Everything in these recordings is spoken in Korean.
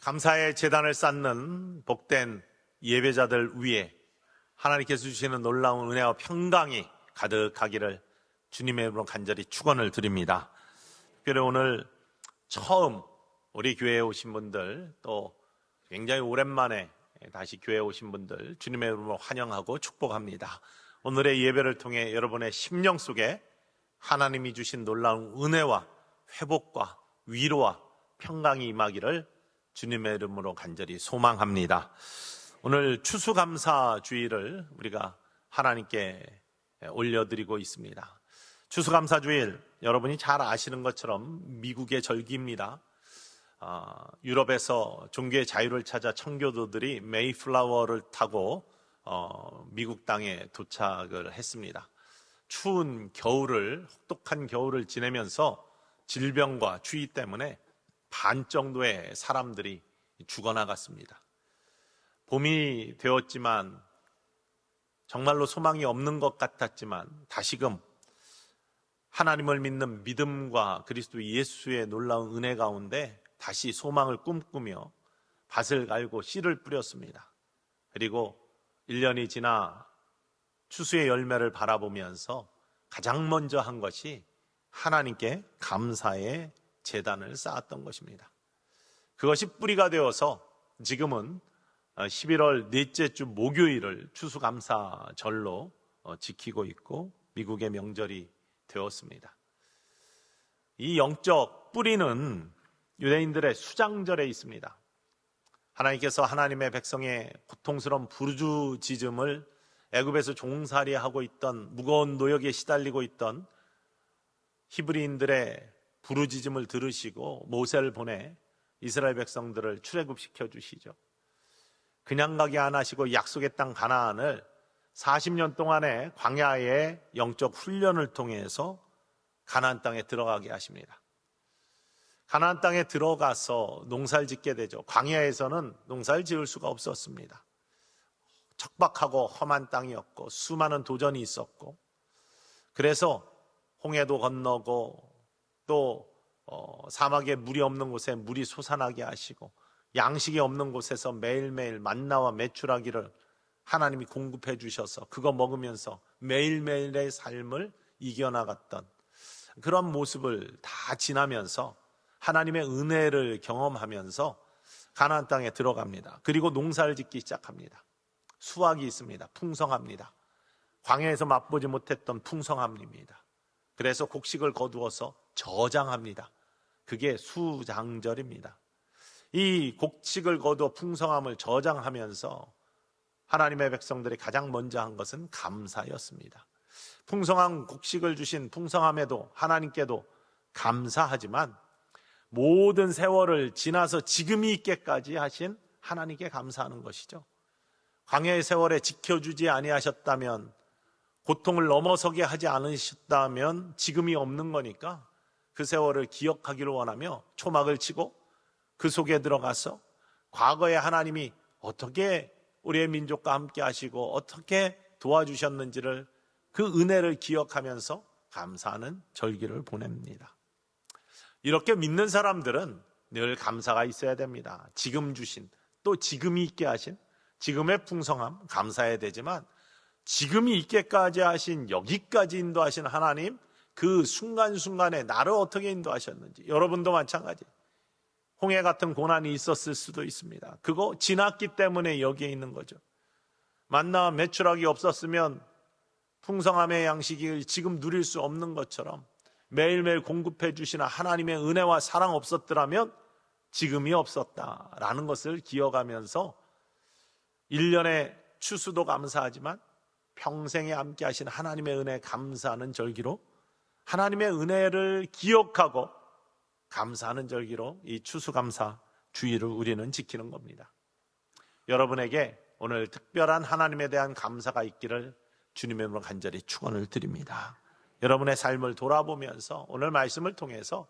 감사의 제단을 쌓는 복된 예배자들 위에 하나님께서 주시는 놀라운 은혜와 평강이 가득하기를 주님의 이름으로 간절히 축원을 드립니다. 특별히 오늘 처음 우리 교회에 오신 분들, 또 굉장히 오랜만에 다시 교회에 오신 분들 주님의 이름으로 환영하고 축복합니다. 오늘의 예배를 통해 여러분의 심령 속에 하나님이 주신 놀라운 은혜와 회복과 위로와 평강이 임하기를 주님의 이름으로 간절히 소망합니다. 오늘 추수감사주일을 우리가 하나님께 올려드리고 있습니다. 추수감사주일, 여러분이 잘 아시는 것처럼 미국의 절기입니다. 유럽에서 종교의 자유를 찾아 청교도들이 메이플라워를 타고 미국 땅에 도착을 했습니다. 추운 겨울을, 혹독한 겨울을 지내면서 질병과 추위 때문에 반 정도의 사람들이 죽어나갔습니다. 봄이 되었지만 정말로 소망이 없는 것 같았지만 다시금 하나님을 믿는 믿음과 그리스도 예수의 놀라운 은혜 가운데 다시 소망을 꿈꾸며 밭을 갈고 씨를 뿌렸습니다. 그리고 1년이 지나 추수의 열매를 바라보면서 가장 먼저 한 것이 하나님께 감사의 제단을 쌓았던 것입니다. 그것이 뿌리가 되어서 지금은 11월 넷째 주 목요일을 추수감사절로 지키고 있고 미국의 명절이 되었습니다. 이 영적 뿌리는 유대인들의 수장절에 있습니다. 하나님께서 하나님의 백성의 고통스러운 부르주짖음을 애굽에서 종살이하고 있던, 무거운 노역에 시달리고 있던 히브리인들의 부르짖음을 들으시고 모세를 보내 이스라엘 백성들을 출애굽시켜 주시죠. 그냥 가게 안 하시고 약속의 땅 가나안을 40년 동안의 광야의 영적 훈련을 통해서 가나안 땅에 들어가게 하십니다. 가나안 땅에 들어가서 농사를 짓게 되죠. 광야에서는 농사를 지을 수가 없었습니다. 척박하고 험한 땅이었고 수많은 도전이 있었고, 그래서 홍해도 건너고 또 사막에 물이 없는 곳에 물이 솟아나게 하시고 양식이 없는 곳에서 매일매일 만나와 메추라기를 하나님이 공급해 주셔서 그거 먹으면서 매일매일의 삶을 이겨나갔던 그런 모습을 다 지나면서 하나님의 은혜를 경험하면서 가나안 땅에 들어갑니다. 그리고 농사를 짓기 시작합니다. 수확이 있습니다. 풍성합니다. 광야에서 맛보지 못했던 풍성함입니다. 그래서 곡식을 거두어서 저장합니다. 그게 수장절입니다. 이 곡식을 거두어 풍성함을 저장하면서 하나님의 백성들이 가장 먼저 한 것은 감사였습니다. 풍성한 곡식을 주신 풍성함에도 하나님께도 감사하지만 모든 세월을 지나서 지금이 있게까지 하신 하나님께 감사하는 것이죠. 광야의 세월에 지켜주지 아니하셨다면, 고통을 넘어서게 하지 않으셨다면 지금이 없는 거니까 그 세월을 기억하기를 원하며 초막을 치고 그 속에 들어가서 과거에 하나님이 어떻게 우리의 민족과 함께 하시고 어떻게 도와주셨는지를, 그 은혜를 기억하면서 감사하는 절기를 보냅니다. 이렇게 믿는 사람들은 늘 감사가 있어야 됩니다. 지금 주신, 또 지금이 있게 하신 지금의 풍성함 감사해야 되지만, 지금이 있게까지 하신, 여기까지 인도하신 하나님, 그 순간순간에 나를 어떻게 인도하셨는지, 여러분도 마찬가지. 홍해 같은 고난이 있었을 수도 있습니다. 그거 지났기 때문에 여기에 있는 거죠. 만나와 메추라기 없었으면 풍성함의 양식을 지금 누릴 수 없는 것처럼 매일매일 공급해 주시는 하나님의 은혜와 사랑 없었더라면 지금이 없었다라는 것을 기억하면서 1년의 추수도 감사하지만 평생에 함께 하신 하나님의 은혜에 감사하는 절기로, 하나님의 은혜를 기억하고 감사하는 절기로 이 추수감사 주일을 우리는 지키는 겁니다. 여러분에게 오늘 특별한 하나님에 대한 감사가 있기를 주님의 이름으로 간절히 축원을 드립니다. 여러분의 삶을 돌아보면서 오늘 말씀을 통해서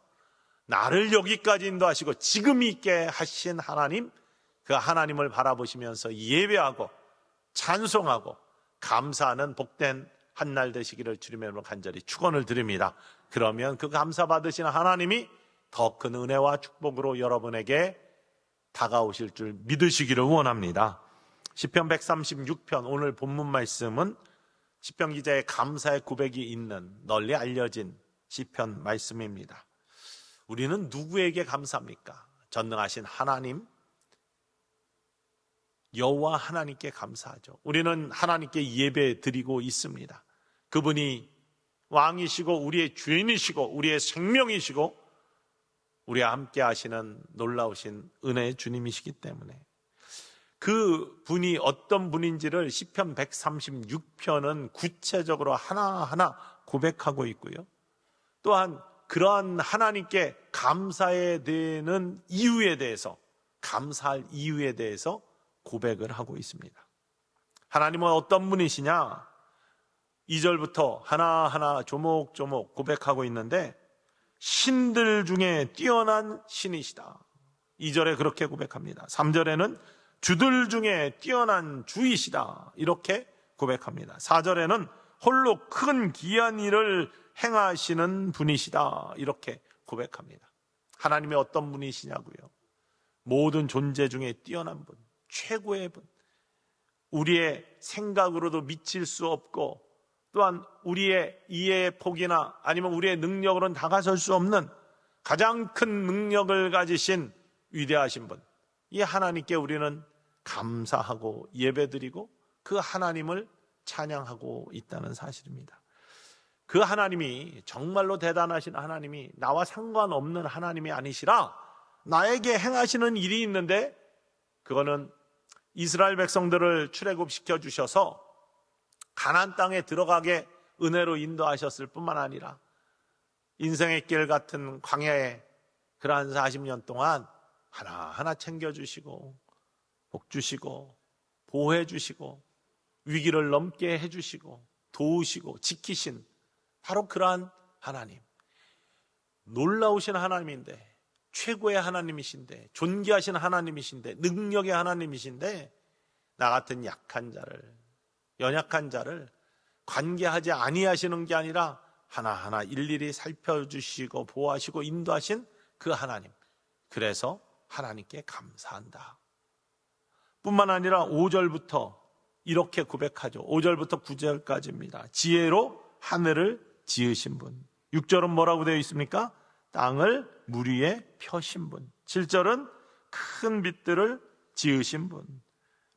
나를 여기까지 인도하시고 지금 있게 하신 하나님, 그 하나님을 바라보시면서 예배하고 찬송하고 감사하는 복된 한날 되시기를 주님의 이름으로 간절히 축원을 드립니다. 그러면 그 감사 받으시는 하나님이 더 큰 은혜와 축복으로 여러분에게 다가오실 줄 믿으시기를 원합니다. 시편 136편 오늘 본문 말씀은 시편 기자의 감사의 고백이 있는 널리 알려진 시편 말씀입니다. 우리는 누구에게 감사합니까? 전능하신 하나님, 여호와 하나님께 감사하죠. 우리는 하나님께 예배 드리고 있습니다. 그분이 왕이시고 우리의 주인이시고 우리의 생명이시고 우리와 함께 하시는 놀라우신 은혜의 주님이시기 때문에 그 분이 어떤 분인지를 시편 136편은 구체적으로 하나하나 고백하고 있고요. 또한 그러한 하나님께 감사해야 되는 이유에 대해서, 감사할 이유에 대해서 고백을 하고 있습니다. 하나님은 어떤 분이시냐? 2절부터 하나하나 조목조목 고백하고 있는데 신들 중에 뛰어난 신이시다. 2절에 그렇게 고백합니다. 3절에는 주들 중에 뛰어난 주이시다. 이렇게 고백합니다. 4절에는 홀로 큰 기이한 일을 행하시는 분이시다. 이렇게 고백합니다. 하나님이 어떤 분이시냐고요? 모든 존재 중에 뛰어난 분, 최고의 분, 우리의 생각으로도 미칠 수 없고 또한 우리의 이해의 폭이나 아니면 우리의 능력으로는 다가설 수 없는 가장 큰 능력을 가지신 위대하신 분, 이 하나님께 우리는 감사하고 예배드리고 그 하나님을 찬양하고 있다는 사실입니다. 그 하나님이 정말로 대단하신 하나님이 나와 상관없는 하나님이 아니시라 나에게 행하시는 일이 있는데 그거는 이스라엘 백성들을 출애굽시켜 주셔서 가나안 땅에 들어가게 은혜로 인도하셨을 뿐만 아니라 인생의 길 같은 광야에 그러한 40년 동안 하나하나 챙겨주시고 복주시고 보호해주시고 위기를 넘게 해주시고 도우시고 지키신 바로 그러한 하나님, 놀라우신 하나님인데 최고의 하나님이신데 존귀하신 하나님이신데 능력의 하나님이신데 나 같은 약한 자를, 연약한 자를 관계하지 아니하시는 게 아니라 하나하나 일일이 살펴주시고 보호하시고 인도하신 그 하나님, 그래서 하나님께 감사한다 뿐만 아니라 5절부터 이렇게 고백하죠. 5절부터 9절까지입니다. 지혜로 하늘을 지으신 분. 6절은 뭐라고 되어 있습니까? 땅을 물 위에 펴신 분. 7절은 큰 빛들을 지으신 분.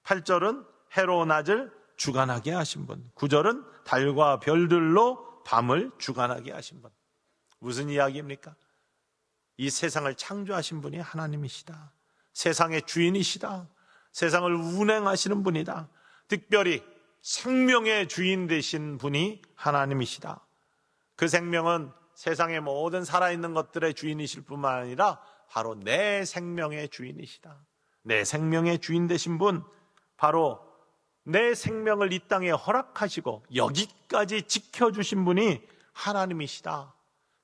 8절은 해로 낮을 주관하게 하신 분. 9절은 달과 별들로 밤을 주관하게 하신 분. 무슨 이야기입니까? 이 세상을 창조하신 분이 하나님이시다. 세상의 주인이시다. 세상을 운행하시는 분이다. 특별히 생명의 주인 되신 분이 하나님이시다. 그 생명은 세상의 모든 살아있는 것들의 주인이실 뿐만 아니라 바로 내 생명의 주인이시다. 내 생명의 주인 되신 분, 바로 내 생명을 이 땅에 허락하시고 여기까지 지켜주신 분이 하나님이시다.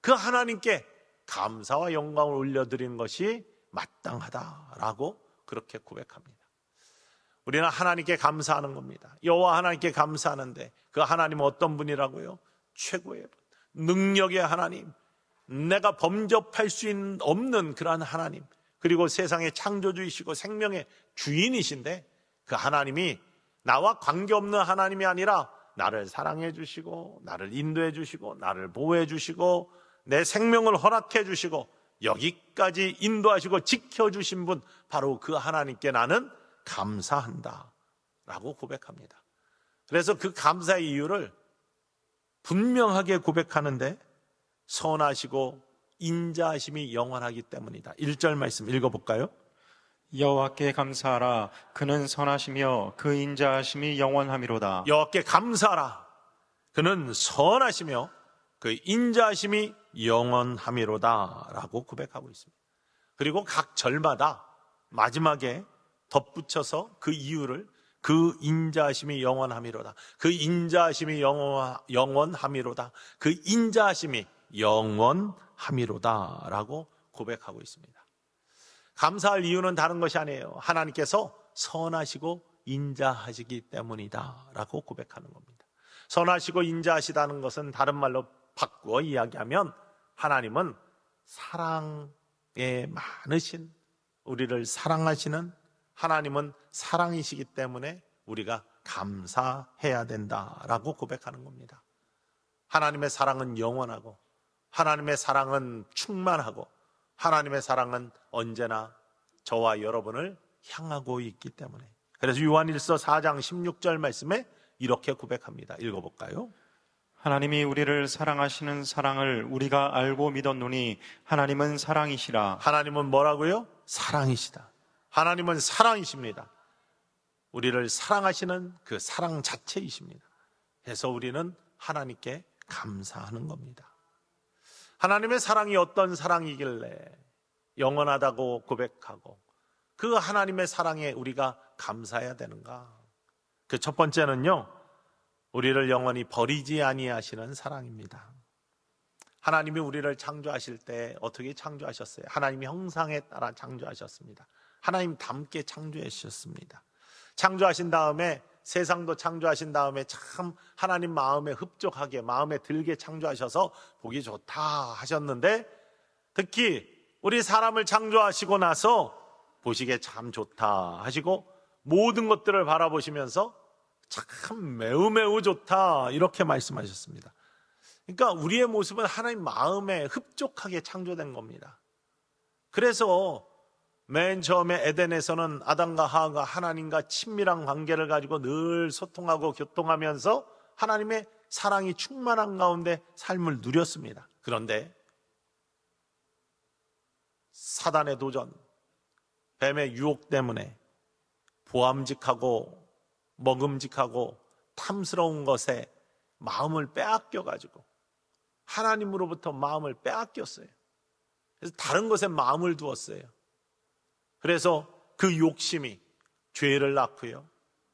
그 하나님께 감사와 영광을 올려드리는 것이 마땅하다라고 그렇게 고백합니다. 우리는 하나님께 감사하는 겁니다. 여호와 하나님께 감사하는데 그 하나님은 어떤 분이라고요? 최고의 분, 능력의 하나님, 내가 범접할 수 없는 그러한 하나님, 그리고 세상의 창조주이시고 생명의 주인이신데 그 하나님이 나와 관계없는 하나님이 아니라 나를 사랑해 주시고 나를 인도해 주시고 나를 보호해 주시고 내 생명을 허락해 주시고 여기까지 인도하시고 지켜주신 분, 바로 그 하나님께 나는 감사한다 라고 고백합니다. 그래서 그 감사의 이유를 분명하게 고백하는데 선하시고 인자하심이 영원하기 때문이다. 1절 말씀 읽어볼까요? 여호와께 감사하라. 그는 선하시며 그 인자하심이 영원하미로다. 여호와께 감사하라. 그는 선하시며 그 인자하심이 영원하미로다 라고 고백하고 있습니다. 그리고 각 절마다 마지막에 덧붙여서 그 이유를 그 인자하심이 영원하미로다, 그 인자하심이 영원하미로다, 그 인자하심이 영원하미로다 라고 고백하고 있습니다. 감사할 이유는 다른 것이 아니에요. 하나님께서 선하시고 인자하시기 때문이다 라고 고백하는 겁니다. 선하시고 인자하시다는 것은 다른 말로 바꾸어 이야기하면 하나님은 사랑에 많으신 우리를 사랑하시는 하나님은 사랑이시기 때문에 우리가 감사해야 된다라고 고백하는 겁니다. 하나님의 사랑은 영원하고 하나님의 사랑은 충만하고 하나님의 사랑은 언제나 저와 여러분을 향하고 있기 때문에. 그래서 요한일서 4장 16절 말씀에 이렇게 고백합니다. 읽어볼까요? 하나님이 우리를 사랑하시는 사랑을 우리가 알고 믿었노니 하나님은 사랑이시라. 하나님은 뭐라고요? 사랑이시다. 하나님은 사랑이십니다. 우리를 사랑하시는 그 사랑 자체이십니다. 그래서 우리는 하나님께 감사하는 겁니다. 하나님의 사랑이 어떤 사랑이길래 영원하다고 고백하고 그 하나님의 사랑에 우리가 감사해야 되는가? 그 첫 번째는요, 우리를 영원히 버리지 아니하시는 사랑입니다. 하나님이 우리를 창조하실 때 어떻게 창조하셨어요? 하나님의 형상에 따라 창조하셨습니다. 하나님 닮게 창조하셨습니다. 창조하신 다음에 세상도 창조하신 다음에 참 하나님 마음에 흡족하게 마음에 들게 창조하셔서 보기 좋다 하셨는데, 특히 우리 사람을 창조하시고 나서 보시기에 참 좋다 하시고 모든 것들을 바라보시면서 참 매우 좋다 이렇게 말씀하셨습니다. 그러니까 우리의 모습은 하나님 마음에 흡족하게 창조된 겁니다. 그래서 맨 처음에 에덴에서는 아담과 하와가 하나님과 친밀한 관계를 가지고 늘 소통하고 교통하면서 하나님의 사랑이 충만한 가운데 삶을 누렸습니다. 그런데 사단의 도전, 뱀의 유혹 때문에 보암직하고 먹음직하고 탐스러운 것에 마음을 빼앗겨가지고 하나님으로부터 마음을 빼앗겼어요. 그래서 다른 것에 마음을 두었어요. 그래서 그 욕심이 죄를 낳고요,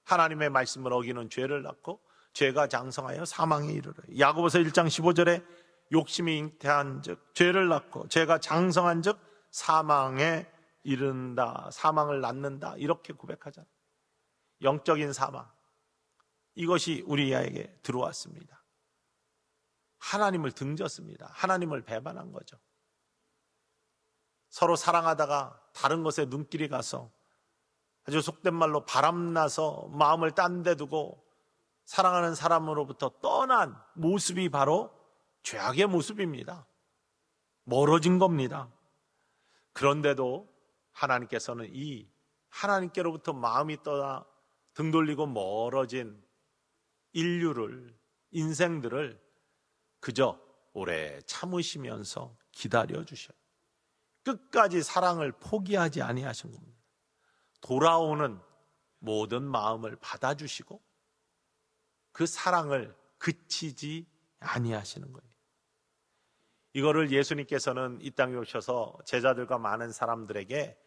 하나님의 말씀을 어기는 죄를 낳고 죄가 장성하여 사망에 이르러요. 야고보서 1장 15절에 욕심이 잉태한 즉 죄를 낳고 죄가 장성한 즉 사망에 이른다, 사망을 낳는다 이렇게 고백하잖아요. 영적인 사망, 이것이 우리에게 들어왔습니다. 하나님을 등졌습니다. 하나님을 배반한 거죠. 서로 사랑하다가 다른 것에 눈길이 가서 아주 속된 말로 바람나서 마음을 딴 데 두고 사랑하는 사람으로부터 떠난 모습이 바로 죄악의 모습입니다. 멀어진 겁니다. 그런데도 하나님께서는 이 하나님께로부터 마음이 떠나 등 돌리고 멀어진 인류를, 인생들을 그저 오래 참으시면서 기다려 주셔요. 끝까지 사랑을 포기하지 아니하신 겁니다. 돌아오는 모든 마음을 받아주시고 그 사랑을 그치지 아니하시는 거예요. 이거를 예수님께서는 이 땅에 오셔서 제자들과 많은 사람들에게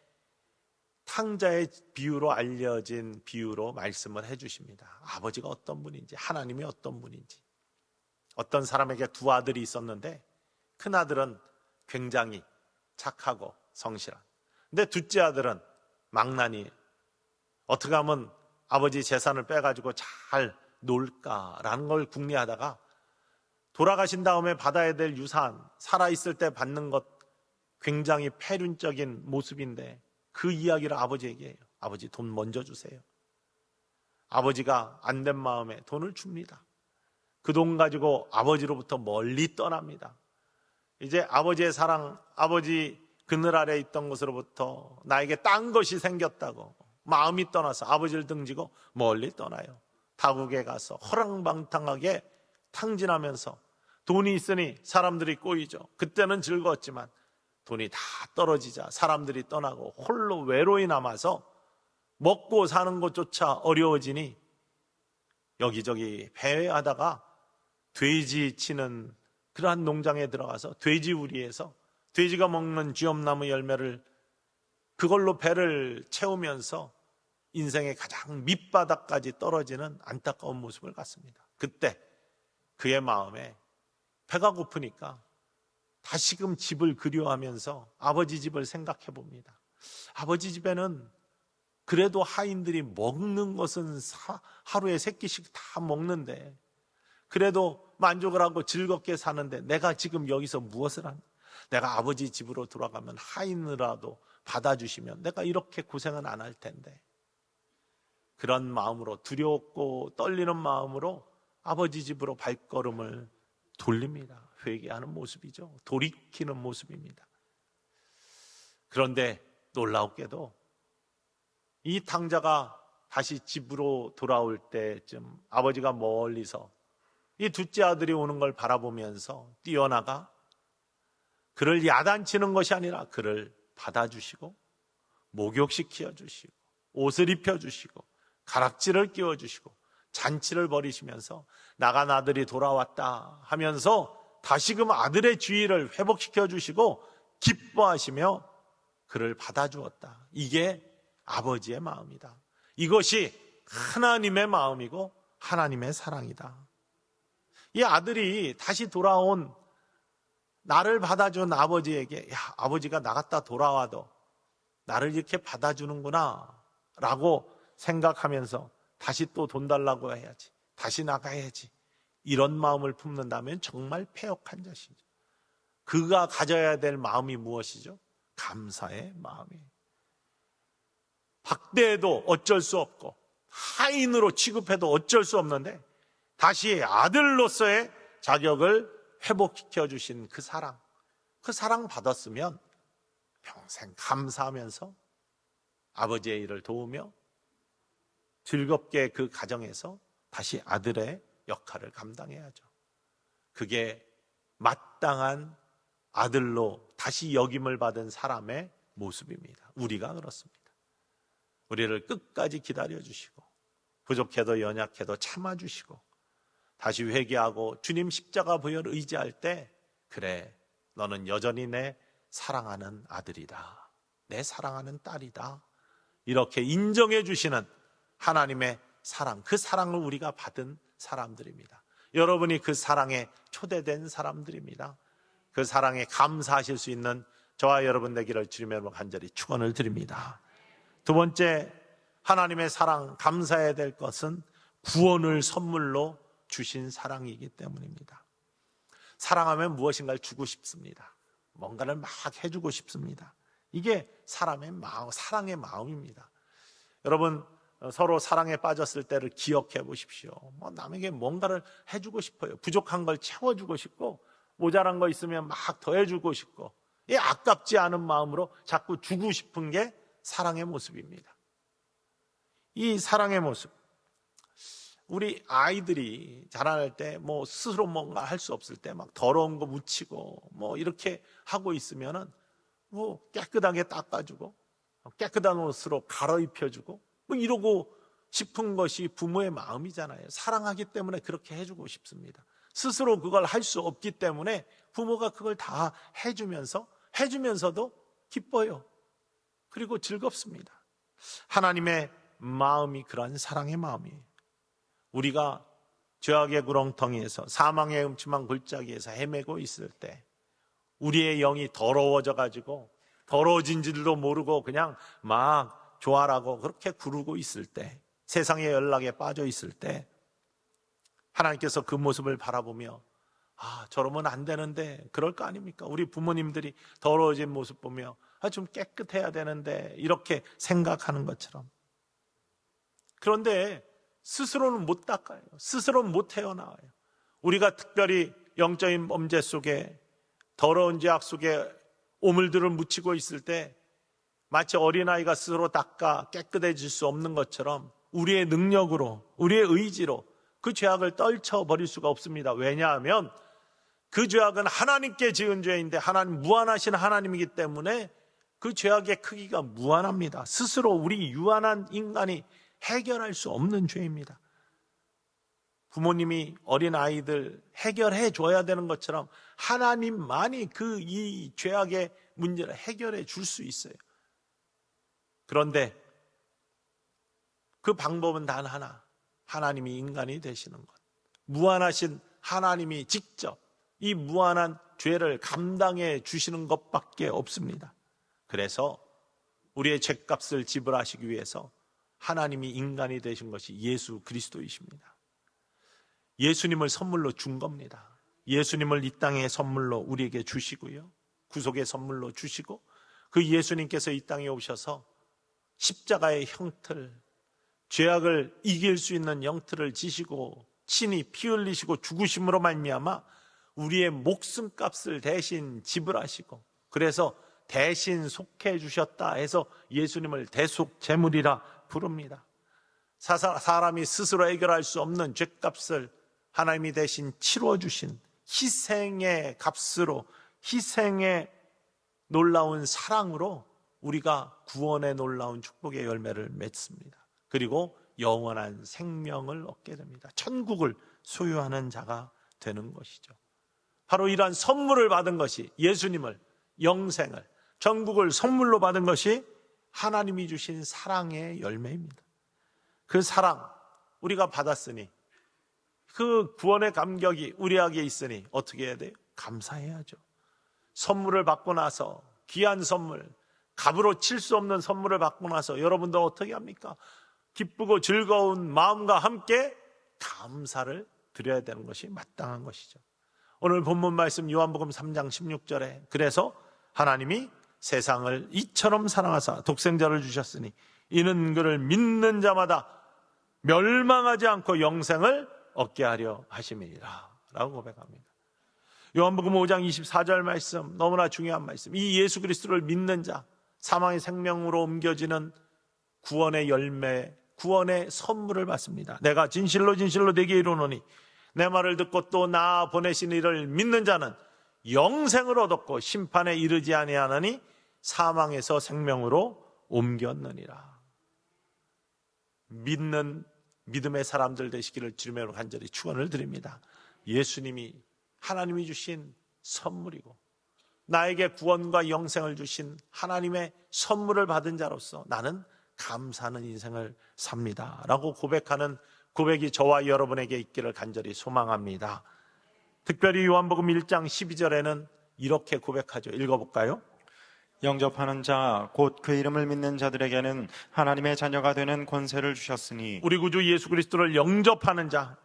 탕자의 비유로 알려진 비유로 말씀을 해주십니다. 아버지가 어떤 분인지, 하나님이 어떤 분인지. 어떤 사람에게 두 아들이 있었는데 큰 아들은 굉장히 착하고 성실한, 근데 둘째 아들은 망나니, 어떻게 하면 아버지 재산을 빼가지고 잘 놀까라는 걸 궁리하다가 돌아가신 다음에 받아야 될 유산, 살아있을 때 받는 것 굉장히 폐륜적인 모습인데 그 이야기를 아버지에게 해요. 아버지 돈 먼저 주세요. 아버지가 안 된 마음에 돈을 줍니다. 그 돈 가지고 아버지로부터 멀리 떠납니다. 이제 아버지의 사랑, 아버지 그늘 아래 있던 것으로부터 나에게 딴 것이 생겼다고 마음이 떠나서 아버지를 등지고 멀리 떠나요. 타국에 가서 허랑방탕하게 탕진하면서 돈이 있으니 사람들이 꼬이죠. 그때는 즐거웠지만 돈이 다 떨어지자 사람들이 떠나고 홀로 외로이 남아서 먹고 사는 것조차 어려워지니 여기저기 배회하다가 돼지 치는 그러한 농장에 들어가서 돼지 우리에서 돼지가 먹는 쥐엄나무 열매를 그걸로 배를 채우면서 인생의 가장 밑바닥까지 떨어지는 안타까운 모습을 갖습니다. 그때 그의 마음에 배가 고프니까 다시금 집을 그리워하면서 아버지 집을 생각해 봅니다. 아버지 집에는 그래도 하인들이 먹는 것은 하루에 3끼씩 다 먹는데 그래도 만족을 하고 즐겁게 사는데 내가 지금 여기서 무엇을 하는? 내가 아버지 집으로 돌아가면 하인이라도 받아주시면 내가 이렇게 고생은 안 할 텐데. 그런 마음으로, 두렵고 떨리는 마음으로 아버지 집으로 발걸음을 돌립니다. 회개하는 모습이죠. 돌이키는 모습입니다. 그런데 놀라웠게도 이 탕자가 다시 집으로 돌아올 때쯤 아버지가 멀리서 이 둘째 아들이 오는 걸 바라보면서 뛰어나가 그를 야단치는 것이 아니라 그를 받아주시고 목욕시켜 주시고 옷을 입혀주시고 가락지를 끼워주시고 잔치를 벌이시면서 나간 아들이 돌아왔다 하면서 다시금 아들의 주의를 회복시켜 주시고 기뻐하시며 그를 받아주었다. 이게 아버지의 마음이다. 이것이 하나님의 마음이고 하나님의 사랑이다. 이 아들이 다시 돌아온 나를 받아준 아버지에게 아버지가 나갔다 돌아와도 나를 이렇게 받아주는구나 라고 생각하면서 다시 또 돈 달라고 해야지, 다시 나가야지, 이런 마음을 품는다면 정말 패역한 자식이죠. 그가 가져야 될 마음이 무엇이죠? 감사의 마음이에요. 박대해도 어쩔 수 없고 하인으로 취급해도 어쩔 수 없는데 다시 아들로서의 자격을 회복시켜 주신 그 사랑 받았으면 평생 감사하면서 아버지의 일을 도우며 즐겁게 그 가정에서 다시 아들의 역할을 감당해야죠. 그게 마땅한 아들로 다시 역임을 받은 사람의 모습입니다. 우리가 그렇습니다. 우리를 끝까지 기다려주시고 부족해도 연약해도 참아주시고 다시 회개하고 주님 십자가 부여를 의지할 때 그래, 너는 여전히 내 사랑하는 아들이다, 내 사랑하는 딸이다, 이렇게 인정해 주시는 하나님의 사랑, 그 사랑을 우리가 받은 사람들입니다. 여러분이 그 사랑에 초대된 사람들입니다. 그 사랑에 감사하실 수 있는 저와 여러분 되기를 주님의 이름으로 간절히 축원을 드립니다. 두 번째, 하나님의 사랑, 감사해야 될 것은 구원을 선물로 주신 사랑이기 때문입니다. 사랑하면 무엇인가를 주고 싶습니다. 뭔가를 막 해주고 싶습니다. 이게 사람의 마음, 사랑의 마음입니다. 여러분, 서로 사랑에 빠졌을 때를 기억해 보십시오. 남에게 뭔가를 해주고 싶어요. 부족한 걸 채워주고 싶고 모자란 거 있으면 막 더해주고 싶고, 이 아깝지 않은 마음으로 자꾸 주고 싶은 게 사랑의 모습입니다. 이 사랑의 모습, 우리 아이들이 자라날 때 스스로 뭔가 할 수 없을 때 막 더러운 거 묻히고 이렇게 하고 있으면은 깨끗하게 닦아주고 깨끗한 옷으로 갈아입혀주고 이러고 싶은 것이 부모의 마음이잖아요. 사랑하기 때문에 그렇게 해주고 싶습니다. 스스로 그걸 할 수 없기 때문에 부모가 그걸 다 해주면서도 기뻐요. 그리고 즐겁습니다. 하나님의 마음이 그런 사랑의 마음이에요. 우리가 죄악의 구렁텅이에서 사망의 음침한 골짜기에서 헤매고 있을 때 우리의 영이 더러워져 가지고 더러워진 줄도 모르고 그냥 막 좋아라고 그렇게 구르고 있을 때, 세상의 연락에 빠져 있을 때 하나님께서 그 모습을 바라보며 저러면 안 되는데, 그럴 거 아닙니까? 우리 부모님들이 더러워진 모습 보며 좀 깨끗해야 되는데 이렇게 생각하는 것처럼. 그런데 스스로는 못 닦아요. 스스로는 못 헤어나와요. 우리가 특별히 영적인 범죄 속에, 더러운 죄악 속에 오물들을 묻히고 있을 때 마치 어린아이가 스스로 닦아 깨끗해질 수 없는 것처럼 우리의 능력으로, 우리의 의지로 그 죄악을 떨쳐버릴 수가 없습니다. 왜냐하면 그 죄악은 하나님께 지은 죄인데 하나님, 무한하신 하나님이기 때문에 그 죄악의 크기가 무한합니다. 스스로 우리 유한한 인간이 해결할 수 없는 죄입니다. 부모님이 어린아이들 해결해 줘야 되는 것처럼 하나님만이 이 죄악의 문제를 해결해 줄 수 있어요. 그런데 그 방법은 단 하나, 하나님이 인간이 되시는 것. 무한하신 하나님이 직접 이 무한한 죄를 감당해 주시는 것밖에 없습니다. 그래서 우리의 죄값을 지불하시기 위해서 하나님이 인간이 되신 것이 예수 그리스도이십니다. 예수님을 선물로 준 겁니다. 예수님을 이 땅에 선물로 우리에게 주시고요, 구속의 선물로 주시고 그 예수님께서 이 땅에 오셔서 십자가의 형틀, 죄악을 이길 수 있는 형틀을 지시고 친히 피 흘리시고 죽으심으로 말미암아 우리의 목숨값을 대신 지불하시고, 그래서 대신 속해 주셨다 해서 예수님을 대속 제물이라 부릅니다. 사람이 스스로 해결할 수 없는 죄값을 하나님이 대신 치러 주신 희생의 값으로, 희생의 놀라운 사랑으로 우리가 구원의 놀라운 축복의 열매를 맺습니다. 그리고 영원한 생명을 얻게 됩니다. 천국을 소유하는 자가 되는 것이죠. 바로 이러한 선물을 받은 것이, 예수님을, 영생을, 천국을 선물로 받은 것이 하나님이 주신 사랑의 열매입니다. 그 사랑 우리가 받았으니, 그 구원의 감격이 우리에게 있으니 어떻게 해야 돼요? 감사해야죠. 선물을 받고 나서, 귀한 선물, 값으로 칠 수 없는 선물을 받고 나서 여러분도 어떻게 합니까? 기쁘고 즐거운 마음과 함께 감사를 드려야 되는 것이 마땅한 것이죠. 오늘 본문 말씀 요한복음 3장 16절에 그래서 하나님이 세상을 이처럼 사랑하사 독생자를 주셨으니 이는 그를 믿는 자마다 멸망하지 않고 영생을 얻게 하려 하심이니라 라고 고백합니다. 요한복음 5장 24절 말씀, 너무나 중요한 말씀. 이 예수 그리스도를 믿는 자, 사망의 생명으로 옮겨지는 구원의 열매, 구원의 선물을 받습니다. 내가 진실로 진실로 내게 이르노니 내 말을 듣고 또 나 보내신 이를 믿는 자는 영생을 얻었고 심판에 이르지 아니하나니 사망에서 생명으로 옮겼느니라. 믿는 믿음의 사람들 되시기를 주님으로 간절히 축원을 드립니다. 예수님이 하나님이 주신 선물이고 나에게 구원과 영생을 주신 하나님의 선물을 받은 자로서 나는 감사하는 인생을 삽니다 라고 고백하는 고백이 저와 여러분에게 있기를 간절히 소망합니다. 특별히 요한복음 1장 12절에는 이렇게 고백하죠. 읽어볼까요? 영접하는 자 곧 그 이름을 믿는 자들에게는 하나님의 자녀가 되는 권세를 주셨으니, 우리 구주 예수 그리스도를 영접하는 자,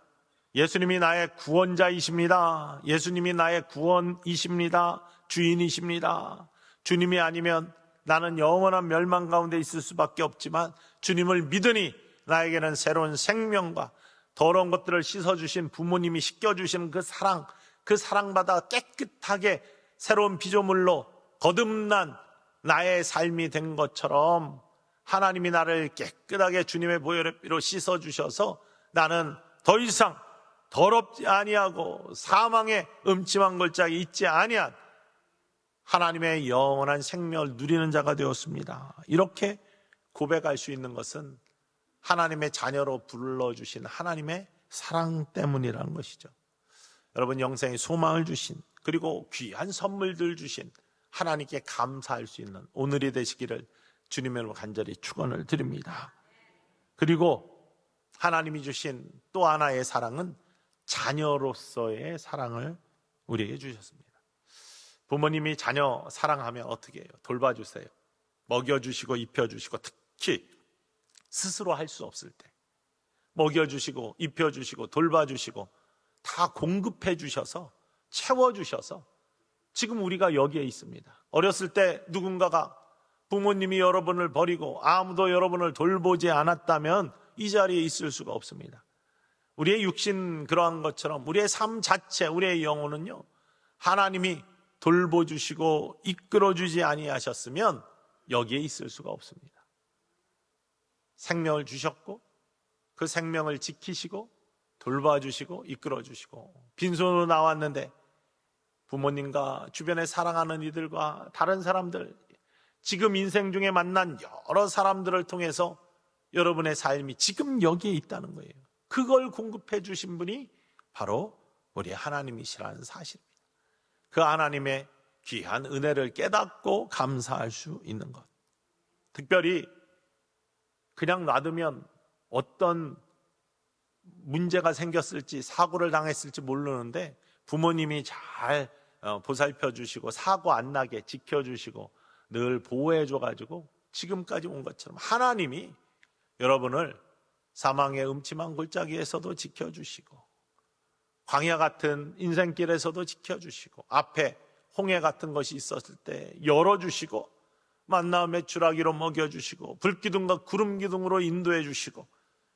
예수님이 나의 구원자이십니다. 예수님이 나의 구원이십니다. 주인이십니다. 주님이 아니면 나는 영원한 멸망 가운데 있을 수밖에 없지만 주님을 믿으니 나에게는 새로운 생명과 더러운 것들을 씻어주신 부모님이 씻겨주시는 그 사랑받아 깨끗하게 새로운 피조물로 거듭난 나의 삶이 된 것처럼 하나님이 나를 깨끗하게 주님의 보혈의 피로 씻어주셔서 나는 더 이상 더럽지 아니하고 사망의 음침한 걸작에 있지 아니한 하나님의 영원한 생명을 누리는 자가 되었습니다. 이렇게 고백할 수 있는 것은 하나님의 자녀로 불러주신 하나님의 사랑 때문이라는 것이죠. 여러분, 영생의 소망을 주신, 그리고 귀한 선물들 주신 하나님께 감사할 수 있는 오늘이 되시기를 주님으로 간절히 축원을 드립니다. 그리고 하나님이 주신 또 하나의 사랑은 자녀로서의 사랑을 우리에게 주셨습니다. 부모님이 자녀 사랑하면 어떻게 해요? 돌봐주세요. 먹여주시고 입혀주시고, 특히 스스로 할 수 없을 때 먹여주시고 입혀주시고 돌봐주시고 다 공급해 주셔서 채워주셔서 지금 우리가 여기에 있습니다. 어렸을 때 누군가가 부모님이 여러분을 버리고 아무도 여러분을 돌보지 않았다면 이 자리에 있을 수가 없습니다. 우리의 육신 그러한 것처럼 우리의 삶 자체, 우리의 영혼은요, 하나님이 돌보주시고 이끌어주지 아니하셨으면 여기에 있을 수가 없습니다. 생명을 주셨고 그 생명을 지키시고 돌봐주시고 이끌어주시고, 빈손으로 나왔는데 부모님과 주변에 사랑하는 이들과 다른 사람들, 지금 인생 중에 만난 여러 사람들을 통해서 여러분의 삶이 지금 여기에 있다는 거예요. 그걸 공급해 주신 분이 바로 우리 하나님이시라는 사실입니다. 그 하나님의 귀한 은혜를 깨닫고 감사할 수 있는 것. 특별히 그냥 놔두면 어떤 문제가 생겼을지, 사고를 당했을지 모르는데 부모님이 잘 보살펴 주시고 사고 안 나게 지켜주시고 늘 보호해 줘가지고 지금까지 온 것처럼 하나님이 여러분을 사망의 음침한 골짜기에서도 지켜주시고 광야 같은 인생길에서도 지켜주시고 앞에 홍해 같은 것이 있었을 때 열어주시고 만나 메추라기로 먹여주시고 불기둥과 구름기둥으로 인도해 주시고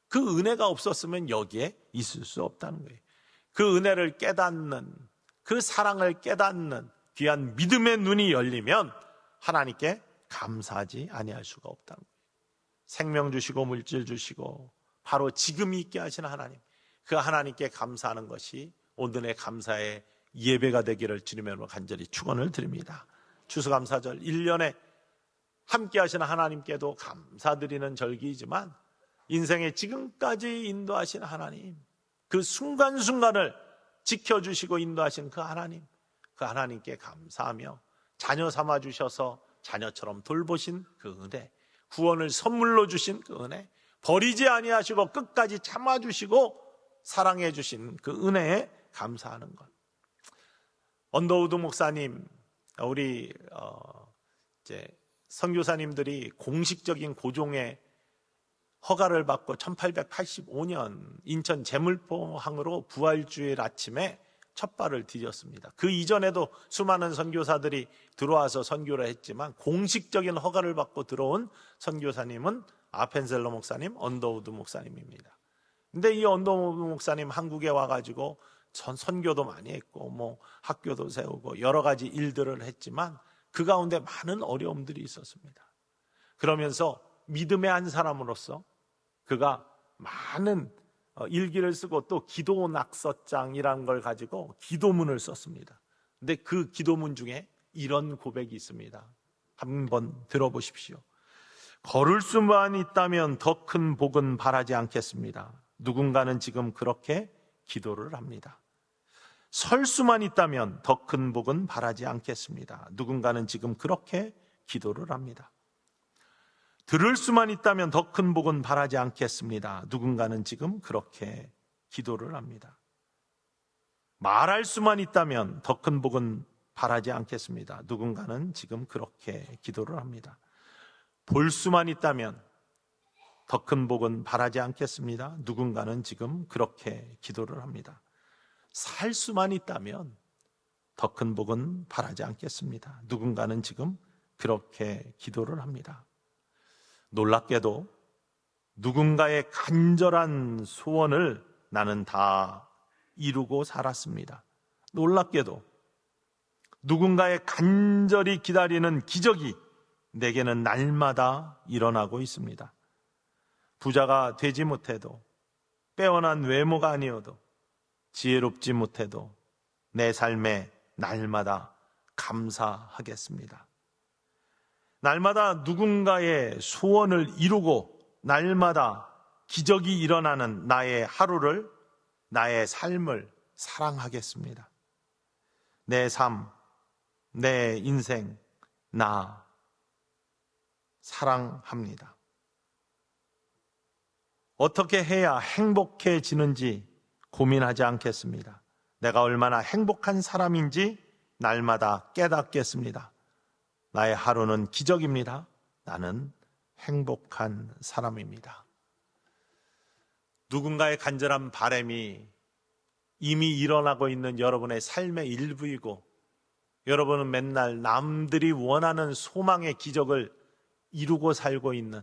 그 은혜가 없었으면 여기에 있을 수 없다는 거예요. 그 은혜를 깨닫는, 그 사랑을 깨닫는 귀한 믿음의 눈이 열리면 하나님께 감사하지 아니할 수가 없다는 거예요. 생명 주시고 물질 주시고 바로 지금 있게 하시는 하나님, 그 하나님께 감사하는 것이 오늘의 감사의 예배가 되기를 주님의 이름으로 간절히 축원을 드립니다. 추수감사절 1년에 함께 하시는 하나님께도 감사드리는 절기이지만 인생의 지금까지 인도하신 하나님, 그 순간순간을 지켜주시고 인도하신 그 하나님, 그 하나님께 감사하며 자녀 삼아 주셔서 자녀처럼 돌보신 그 은혜, 구원을 선물로 주신 그 은혜, 버리지 아니하시고 끝까지 참아주시고 사랑해 주신 그 은혜에 감사하는 것. 언더우드 목사님, 우리 이제 선교사님들이 공식적인 고종의 허가를 받고 1885년 인천 제물포항으로 부활주일 아침에 첫 발을 디뎠습니다. 그 이전에도 수많은 선교사들이 들어와서 선교를 했지만 공식적인 허가를 받고 들어온 선교사님은 아펜셀러 목사님, 언더우드 목사님입니다. 근데 이 언더우드 목사님 한국에 와가지고 선교도 많이 했고 뭐 학교도 세우고 여러 가지 일들을 했지만 그 가운데 많은 어려움들이 있었습니다. 그러면서 믿음의 한 사람으로서 그가 많은 일기를 쓰고 또 기도 낙서장이라는 걸 가지고 기도문을 썼습니다. 근데 그 기도문 중에 이런 고백이 있습니다. 한번 들어보십시오. 걸을 수만 있다면 더 큰 복은 바라지 않겠습니다. 누군가는 지금 그렇게 기도를 합니다. 설 수만 있다면 더 큰 복은 바라지 않겠습니다. 누군가는 지금 그렇게 기도를 합니다. 들을 수만 있다면 더 큰 복은 바라지 않겠습니다. 누군가는 지금 그렇게 기도를 합니다. 말할 수만 있다면 더 큰 복은 바라지 않겠습니다. 누군가는 지금 그렇게 기도를 합니다. 볼 수만 있다면 더 큰 복은 바라지 않겠습니다. 누군가는 지금 그렇게 기도를 합니다. 살 수만 있다면 더 큰 복은 바라지 않겠습니다. 누군가는 지금 그렇게 기도를 합니다. 놀랍게도 누군가의 간절한 소원을 나는 다 이루고 살았습니다. 놀랍게도 누군가의 간절히 기다리는 기적이 내게는 날마다 일어나고 있습니다. 부자가 되지 못해도, 빼어난 외모가 아니어도, 지혜롭지 못해도 내 삶에 날마다 감사하겠습니다. 날마다 누군가의 소원을 이루고 날마다 기적이 일어나는 나의 하루를, 나의 삶을 사랑하겠습니다. 내 삶, 내 인생, 나 사랑합니다. 어떻게 해야 행복해지는지 고민하지 않겠습니다. 내가 얼마나 행복한 사람인지 날마다 깨닫겠습니다. 나의 하루는 기적입니다. 나는 행복한 사람입니다. 누군가의 간절한 바람이 이미 일어나고 있는 여러분의 삶의 일부이고, 여러분은 맨날 남들이 원하는 소망의 기적을 이루고 살고 있는,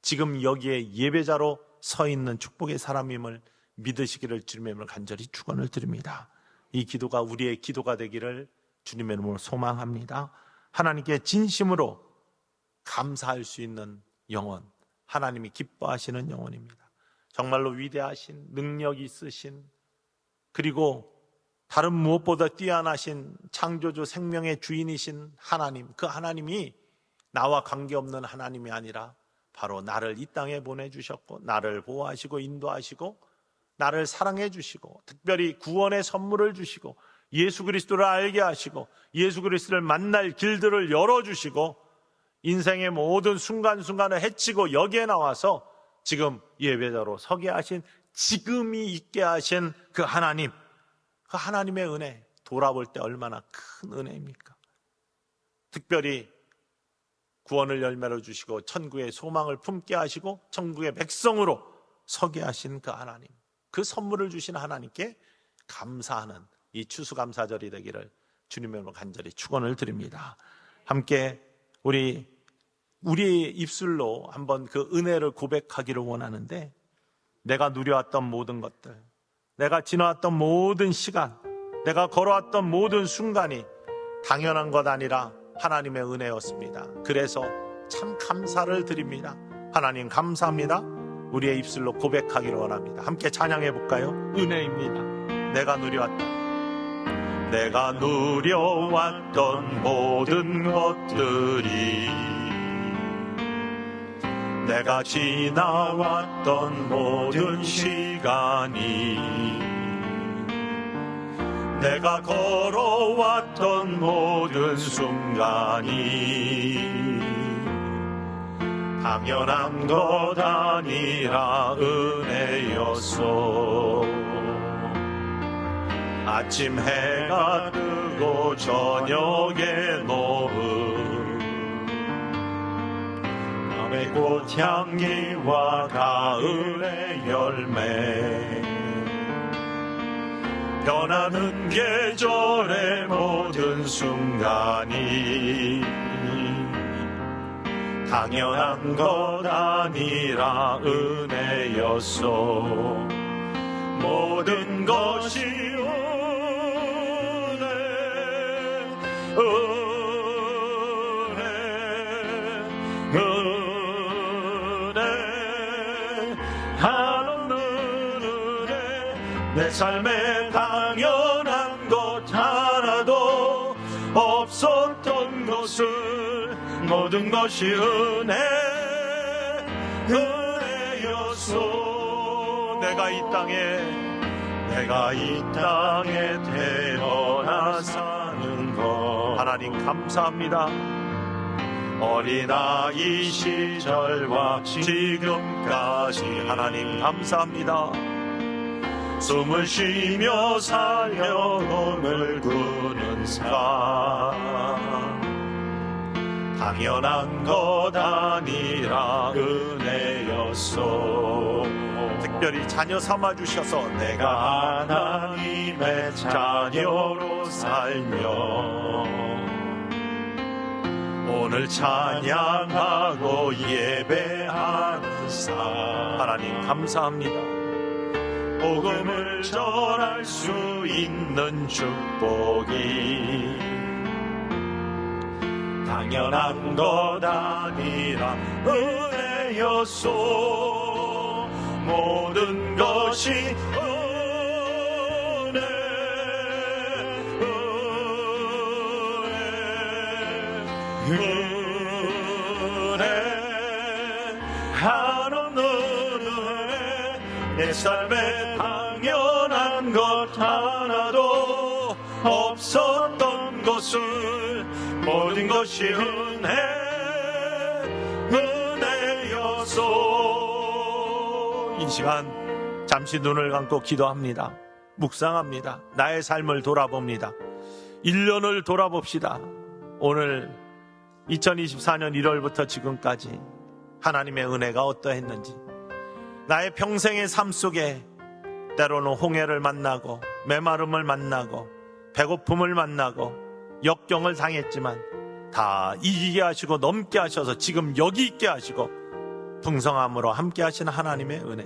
지금 여기에 예배자로 서 있는 축복의 사람임을 믿으시기를 주님의 이름으로 간절히 축원을 드립니다. 이 기도가 우리의 기도가 되기를 주님의 이름으로 소망합니다. 하나님께 진심으로 감사할 수 있는 영혼, 하나님이 기뻐하시는 영혼입니다. 정말로 위대하신, 능력 있으신, 그리고 다른 무엇보다 뛰어나신 창조주 생명의 주인이신 하나님, 그 하나님이 나와 관계없는 하나님이 아니라 바로 나를 이 땅에 보내주셨고, 나를 보호하시고 인도하시고 나를 사랑해 주시고, 특별히 구원의 선물을 주시고, 예수 그리스도를 알게 하시고, 예수 그리스도를 만날 길들을 열어주시고, 인생의 모든 순간순간을 헤치고 여기에 나와서 지금 예배자로 서게 하신, 지금이 있게 하신 그 하나님, 그 하나님의 은혜, 돌아볼 때 얼마나 큰 은혜입니까? 특별히 구원을 열매로 주시고 천국의 소망을 품게 하시고 천국의 백성으로 서게 하신 그 하나님, 그 선물을 주신 하나님께 감사하는 이 추수감사절이 되기를 주님의 이름으로 간절히 축원을 드립니다. 함께 우리 우리의 입술로 한번 그 은혜를 고백하기를 원하는데, 내가 누려왔던 모든 것들, 내가 지나왔던 모든 시간, 내가 걸어왔던 모든 순간이 당연한 것 아니라 하나님의 은혜였습니다. 그래서 참 감사를 드립니다. 하나님 감사합니다. 우리의 입술로 고백하기를 원합니다. 함께 찬양해 볼까요? 은혜입니다. 내가 누려왔던 모든 것들이, 내가 지나왔던 모든 시간이, 내가 걸어왔던 모든 순간이 당연한 것 아니라 은혜였어. 아침 해가 뜨고 저녁에 노을, 밤의 꽃향기와 가을의 열매, 변하는 계절의 모든 순간이 당연한 것 아니라 은혜였어. 모든 것이 은혜 하나는 은혜. 내 삶에 당연한 것 하나도 없었던 것을 모든 것이 은혜였소. 내가 이 땅에 태어나 사는 것 하나님 감사합니다. 어린아이 시절과 지금까지 하나님 감사합니다. 숨을 쉬며 살려 몸을 구는 삶 당연한 것 아니라 은혜였소. 특별히 자녀 삼아주셔서 내가 하나님의 자녀로 살며 오늘 찬양하고 예배하는 삶 하나님 감사합니다. 복음을 전할 수 있는 축복이 당연한 것 아니라 은혜였소. 모든 것이 은혜 하나는 은혜. 내 삶에 당연한 것 하나도 없었던 것을 모든 것이 은혜였소. 이 시간 잠시 눈을 감고 기도합니다. 묵상합니다. 나의 삶을 돌아봅니다. 1년을 돌아봅시다. 오늘 2024년 1월부터 지금까지 하나님의 은혜가 어떠했는지, 나의 평생의 삶 속에 때로는 홍해를 만나고 메마름을 만나고 배고픔을 만나고 역경을 당했지만 다 이기게 하시고 넘게 하셔서 지금 여기 있게 하시고 풍성함으로 함께 하시는 하나님의 은혜,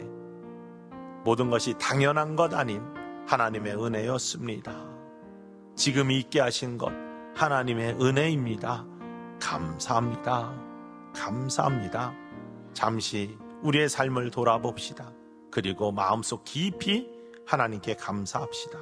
모든 것이 당연한 것 아닌 하나님의 은혜였습니다. 지금 있게 하신 것 하나님의 은혜입니다. 감사합니다. 감사합니다. 잠시 우리의 삶을 돌아봅시다. 그리고 마음속 깊이 하나님께 감사합시다.